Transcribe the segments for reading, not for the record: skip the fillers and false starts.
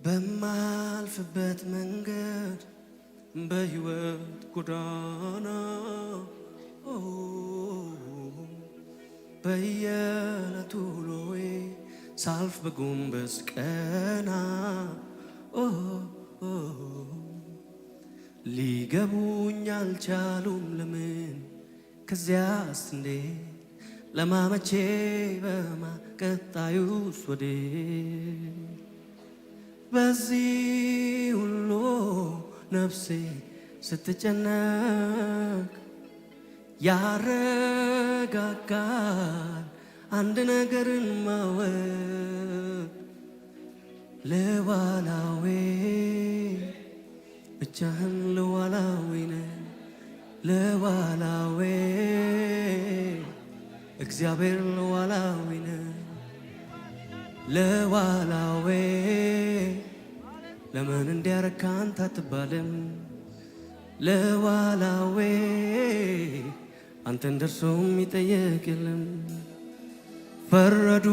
በማልፍበት መንገድ በሕይወት ጎዳና በየዕለቱ ውሎዬ ሳልፍ በጎንበስ ቀና ሊገቡኝ አልቻሉም ለምን ከዚያስ እንዴት ለማመቼ በማቀጣዩስ ወዴት በዚህ ሁሉ ነፍሴ ስትጨነቅ ያረጋጋል አንድ ነገርን ማወቅ ለዋላዌ ብቻህን ለዋላዌ ነህ ለዋላዌ እግዚአብሔር ለዋላዌ ነህ ለዋላዌ ለምን እንዲያረካ አንተ አትባልም ለዋላዌ አንተን ደርሶም ይጠየቅ የለም ፈረዱ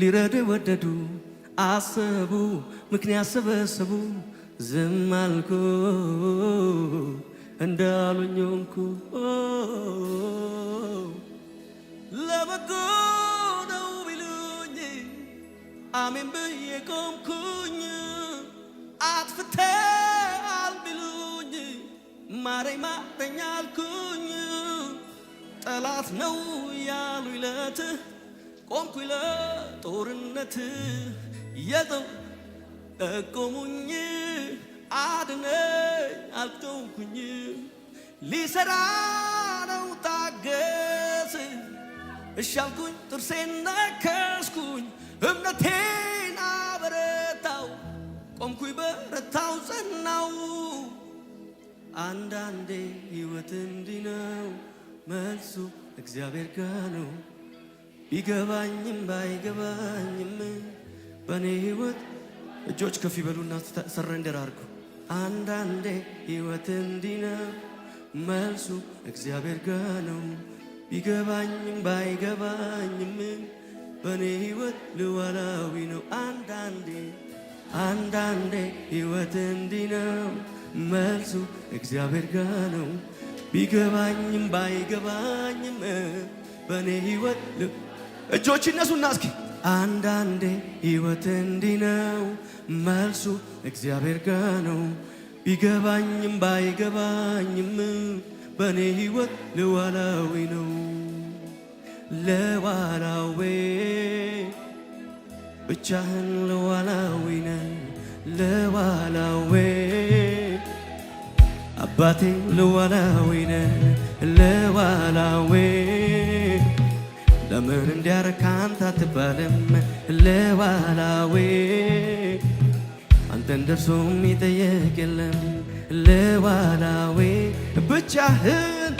ሊረዱ ወደዱ አሰቡ ምክንያት ሰበሰቡ ዝም አልኩ እንዳሉኝ ሆንኩ ለበጎ ነው ቢሉኝ አሜን ብዬ ቆምኩኝ አጥፍተሃል ቢሉኝ ማረኝ ማረኝ አልኩኝ ጠላት ነው ያሉኝ ለትህ ቆምኩኝ ለጦርነት የጠቆሙኝ አድነኝ አልተውኩኝ ሊሰራ ነው ታገስ እሺ አልኩኝ ጥርሴን ነከስኩኝ እምነቴን አበረታው ቆምኩኝ በረታው ጸናው አንዳንዴ ሕይወት እንዲህ ነው መልሱ እግዚአብሔር ጋር ነው ቢገባኝም ባይገባኝም በኔ ሕይወት እጆች ከፍ ይበሉና ሰረንደር አድርጉ አንዳንዴ ሕይወት እንዲህ ነው መልሱ እግዚአብሔር ጋር ነው ቢገባኝም ባይገባኝም በኔ ሕይወት ልዋላዊ ነው አንዳንዴ ሕይወት እንዲህ ነው መልሱ እግዚአብሔር ጋር ነው ቢገባኝም ባይገባኝም በኔ ሕይወት እጆች ይነሱና እስኪ አንዳንዴ ሕይወት እንዲህ ነው መልሱ እግዚአብሔር ጋር ነው ቢገባኝም ባይገባኝም በኔ ሕይወት ለዋላዊ ነው ለዋላዊ ብቻህን ለዋላዊ ነህ ለዋላዊ አባቴ ለዋላዊ ነህ ለዋላዊ ለምን እንዲያረካ አንተ አትባልም ለዋላዊ አንተን ደርሶም ይጠየቅ የለም ለዋላዊ ብቻህን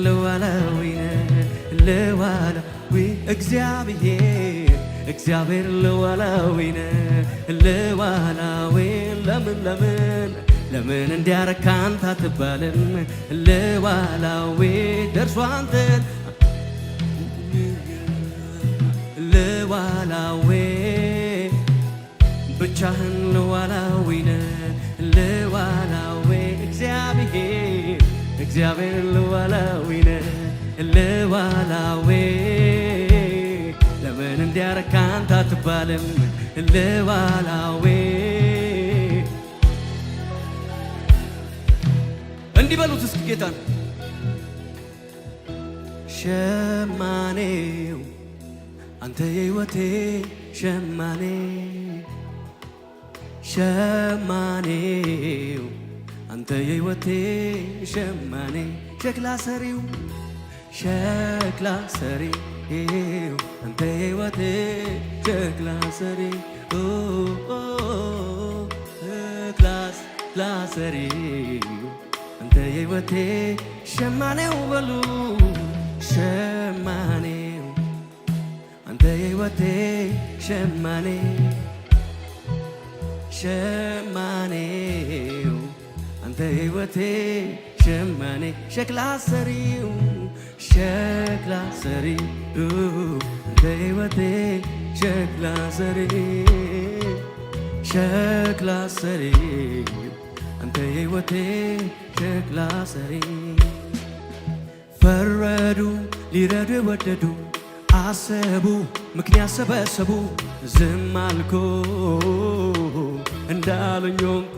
ለዋላዊ ነህ ለዋላዊ እግዚአብሔር ለዋላዊ ነህ ለዋላዊ ለምን እንዲያረካ አንተ አትባልም ለዋላዊ ደርሶ አንተን ለዋላዊ ብቻህን ለዋላዊ ነህ ለዋላዊ እግዚአብሔር ለዋላዊ ነህ ለዋላዊ ለምን እንዲያረካ አንተ አትባልም ለዋላዊ እንዲህ በሉት እስኪ ጌታን ሸማኔው አንተ የሕይወቴ ሸማኔው አንተ የሕይወቴ ሸማኔ ሸክላ ሰሪው አንተ የሕይወቴ ሸክላ ሰሪ ሸክላ ሰሪው አንተ የሕይወቴ ሸማኔው በሉ ሸማኔው አንተ የሕይወቴ ሸማኔው አንተ የሕይወቴ ሸማኔ ሸክላ ሰሪው አንተ የሕይወቴ ሸክላ ሰሪ ሸክላ ሰሪ አንተ የሕይወቴ ሸክላ ሰሪ ፈረዱ ሊረዱ ወደዱ አሰቡ ምክንያት ሰበሰቡ ዝም አልኩ እንዳሉኝ ሆንኩ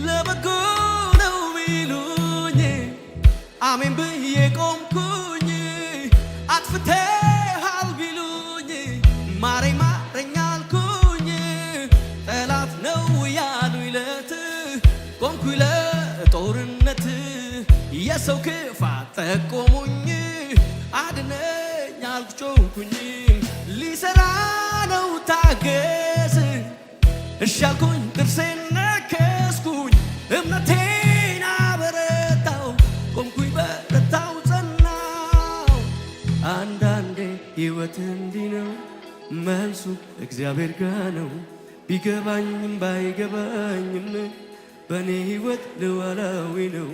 ለበጎ ነው ቢሉኝ አሜን ብዬ ቆምኩኝ አጥፍተሃል ቢሉኝ ማረኝ ማረኝ አልኩኝ ጠላት ነው ያሉኝ ለት ቆምኩኝ ለጦርነት የሰው ክፋት ጠቆሙኝ አድነኝ አልኩ ጮኽኩኝ ሊሰራ ነው ታገስ እሺ አልኩኝ ጥርሴን ነከስኩኝ እምነቴን አበረታው ቆምኩኝ በረታው ጸናው አንዳንዴ ሕይወት እንዲህ ነው መልሱ እግዚአብሔር ጋር ነው ቢገባኝም ባይገባኝም በእኔ ሕይወት ሉዓላዊ ነው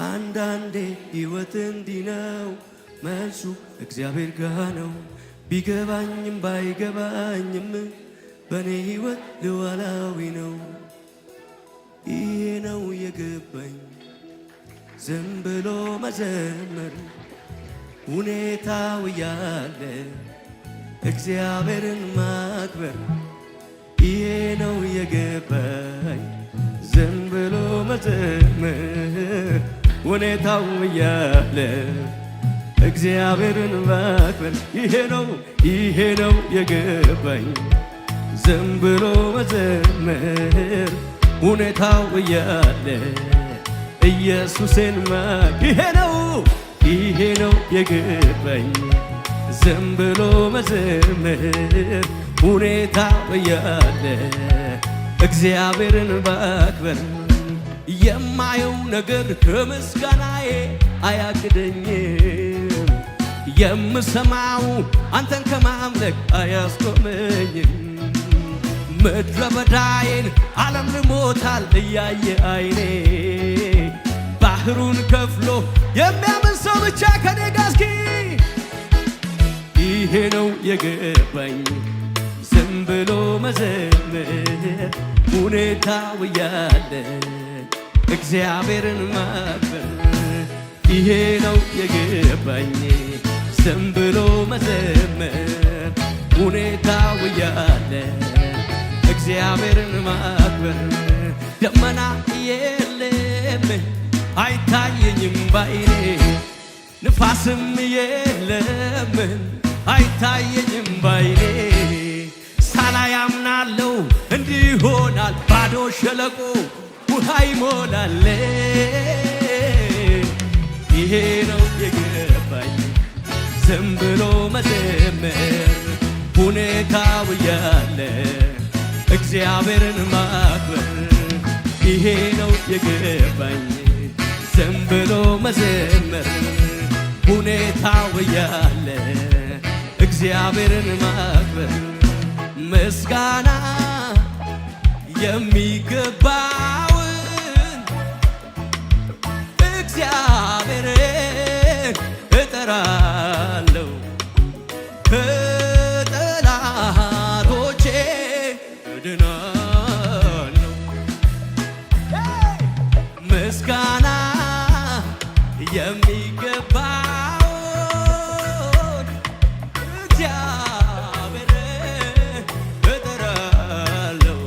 አንዳንዴ ሕይወት እንዲህ ነው መልሱ እግዚአብሔር ጋር ነው ቢገባኝም ባይገባኝም በእኔ ሕይወት ሉዓላዊ ነው ይሄ ነው የገባኝ ዝም ብሎ መዘመር ሁኔታው ያለ እግዚአብሔርን ማክበር ይሄ ነው የገባኝ ዝም ብሎ መዘመር ሁኔታው ያለ እግዚአብሔርን ማክበር ይሄ ነው የገባኝ ዝም ብሎ መዘመር ሁኔታው ያለ ኢየሱስን ይሄ ነው የገባኝ ዝም ብሎ መዘመር ሁኔታው ያለ እግዚአብሔርን ማክበር የማየው ነገር ከምስጋናዬ አያግደኝም የምሰማው አንተን ከማምለክ አያስቆመኝም ምድረ በዳዬን ዓለም ልሞታል እያየ አይኔ ባህሩን ከፍሎ የሚያምን ሰው ብቻ ከኔ ጋር እስኪ ይሄ ነው የገባኝ ዝም ብሎ መዘመር ሁኔታው ያለ እግዚአብሔርን ማክበር ይሄ ነው የገባኝ ዝም ብሎ መዘመር ሁኔታው ያለ እግዚአብሔርን ማክበር ደመና የለም አይታየኝም ባይኔ ንፋስም የለም አይታየኝም ባይኔ ሳላይ አምናለሁ እንዲህ ይሆናል ባዶ ሸለቆ ውሃ ይሞላል ይሄ ነው የገባኝ ዝም ብሎ መዘመር ሁኔታው ያለ እግዚአብሔርን ማክበር ይሄ ነው የገባኝ ዝም ብሎ መዘመር ሁኔታው ያለ እግዚአብሔርን ማክበር ምስጋና የሚገባውን እግዚአብሔርን እጠራለሁ ከጠላቶቼ እድናለሁ ምስጋና የሚገባውን እግዚአብሔርን እጠራለሁ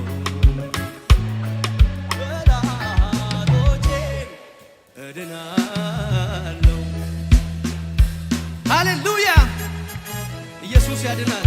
ከጠላቶቼ እድናለሁ ሃሌሉያ ኢየሱስ ያድናል